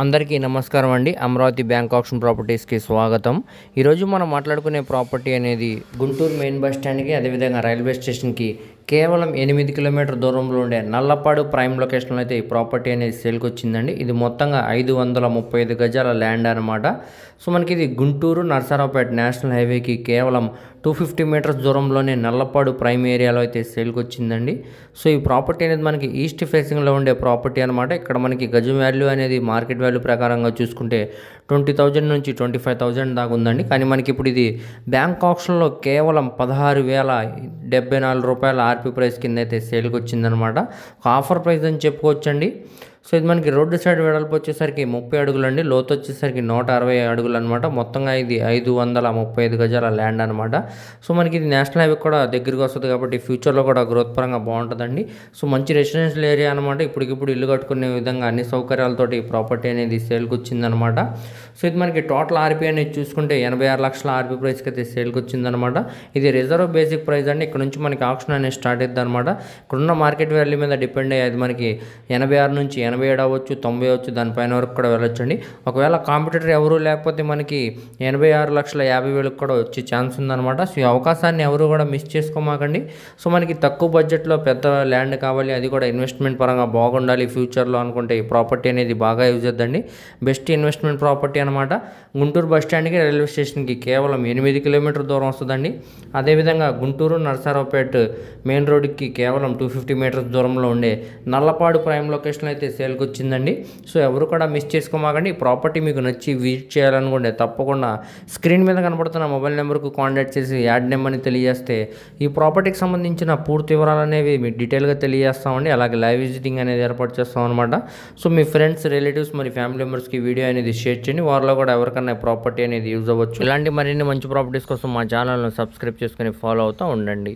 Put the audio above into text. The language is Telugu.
అందరికీ నమస్కారం అండి. అమరావతి బ్యాంక్ ఆప్షన్ ప్రాపర్టీస్కి స్వాగతం. ఈరోజు మనం మాట్లాడుకునే ప్రాపర్టీ అనేది గుంటూరు మెయిన్ బస్ స్టాండ్కి అదేవిధంగా రైల్వే స్టేషన్కి కేవలం 8 కిలోమీటర్ దూరంలో ఉండే నల్లపాడు ప్రైమ్ లొకేషన్లో అయితే ఈ ప్రాపర్టీ అనేది సేల్కి వచ్చిందండి. ఇది మొత్తంగా 535 గజాల ల్యాండ్ అనమాట. సో మనకి ఇది గుంటూరు నరసరావుపేట నేషనల్ హైవేకి కేవలం 250 మీటర్స్ దూరంలోనే నల్లపాడు ప్రైమ్ ఏరియాలో అయితే సేల్కి వచ్చిందండి. సో ఈ ప్రాపర్టీ అనేది మనకి ఈస్ట్ ఫేసింగ్లో ఉండే ప్రాపర్టీ అనమాట. ఇక్కడ మనకి గజం వాల్యూ అనేది మార్కెట్ వాల్యూ ప్రకారంగా చూసుకుంటే 20,000 నుంచి 25,000 దాకా ఉందండి. కానీ మనకి ఇప్పుడు ఇది బ్యాంక్ ఆప్షన్లో కేవలం 16,074 రూపాయల ఆర్పీ ప్రైస్ కింద అయితే సేల్కి వచ్చిందనమాట. ఒక ఆఫర్ ప్రైస్ అని చెప్పుకోవచ్చండి. సో ఇది మనకి రోడ్డు సైడ్ వెడల్పు వచ్చేసరికి 30 అడుగులు అండి, లోతు వచ్చేసరికి 160 అడుగులు అనమాట. మొత్తంగా ఇది 535 గజాల ల్యాండ్ అనమాట. సో మనకి ఇది నేషనల్ హైవే కూడా దగ్గరికి వస్తుంది కాబట్టి ఫ్యూచర్లో కూడా గ్రోత్ పరంగా బాగుంటుందండి. సో మంచి రెసిడెన్షియల్ ఏరియా అనమాట. ఇప్పటికిప్పుడు ఇల్లు కట్టుకునే విధంగా అన్ని సౌకర్యాలతోటి ప్రాపర్టీ అనేది సేల్కి వచ్చిందనమాట. సో ఇది మనకి టోటల్ ఆర్పీ అనేది చూసుకుంటే 86 లక్షల ఆర్పీ ప్రైస్కి అయితే సేల్కి వచ్చిందనమాట. ఇది రిజర్వ్ బేసిక్ ప్రైస్ అండి. ఇక్కడ నుంచి మనకి ఆప్షన్ అనేది స్టార్ట్ అవుతుంది అనమాట. ఇక్కడున్న మార్కెట్ వాల్యూ మీద డిపెండ్ అయ్యి అది మనకి 86 నుంచి 87 అవ్వచ్చు, 90 అవ్వచ్చు, దానిపైన వరకు కూడా వెళ్ళొచ్చండి. ఒకవేళ కాంపిటీటర్ ఎవరు లేకపోతే మనకి 86,50,000 కూడా వచ్చే ఛాన్స్ ఉందన్నమాట. సో ఈ అవకాశాన్ని ఎవరు కూడా మిస్ చేసుకోమాకండి. సో మనకి తక్కువ బడ్జెట్లో పెద్ద ల్యాండ్ కావాలి, అది కూడా ఇన్వెస్ట్మెంట్ పరంగా బాగుండాలి ఫ్యూచర్లో అనుకుంటే ఈ ప్రాపర్టీ అనేది బాగా యూజ్ అవుతుందండి. బెస్ట్ ఇన్వెస్ట్మెంట్ ప్రాపర్టీ అనమాట. గుంటూరు బస్ స్టాండ్కి రైల్వే స్టేషన్కి కేవలం 8 కిలోమీటర్ దూరం వస్తుందండి. అదేవిధంగా గుంటూరు నరసరావుపేట మెయిన్ రోడ్కి కేవలం 250 మీటర్స్ దూరంలో ఉండే నల్లపాడు ప్రైమ్ లొకేషన్ అయితే సేల్కి వచ్చిందండి. సో ఎవరు కూడా మిస్ చేసుకోమాకండి. ఈ ప్రాపర్టీ మీకు నచ్చి విజిట్ చేయాలనుకుంటే తప్పకుండా స్క్రీన్ మీద కనపడుతున్న మొబైల్ నెంబర్కు కాంటాక్ట్ చేసి యాడ్ నెంబర్ని తెలియజేస్తే ఈ ప్రాపర్టీకి సంబంధించిన పూర్తి వివరాలు అనేవి మీకు డీటెయిల్గా తెలియజేస్తామండి. అలాగే లైవ్ విజిటింగ్ అనేది ఏర్పాటు చేస్తాం అనమాట. సో మీ ఫ్రెండ్స్, రిలేటివ్స్, మరి ఫ్యామిలీ మెంబర్స్కి వీడియో అనేది షేర్ చేయండి. వారిలో కూడా ఎవరికైనా ప్రాపర్టీ అనేది యూజ్ అవ్వచ్చు. ఇలాంటి మరిన్ని మంచి ప్రాపర్టీస్ కోసం మా ఛానల్ను సబ్స్క్రైబ్ చేసుకొని ఫాలో అవుతూ ఉండండి.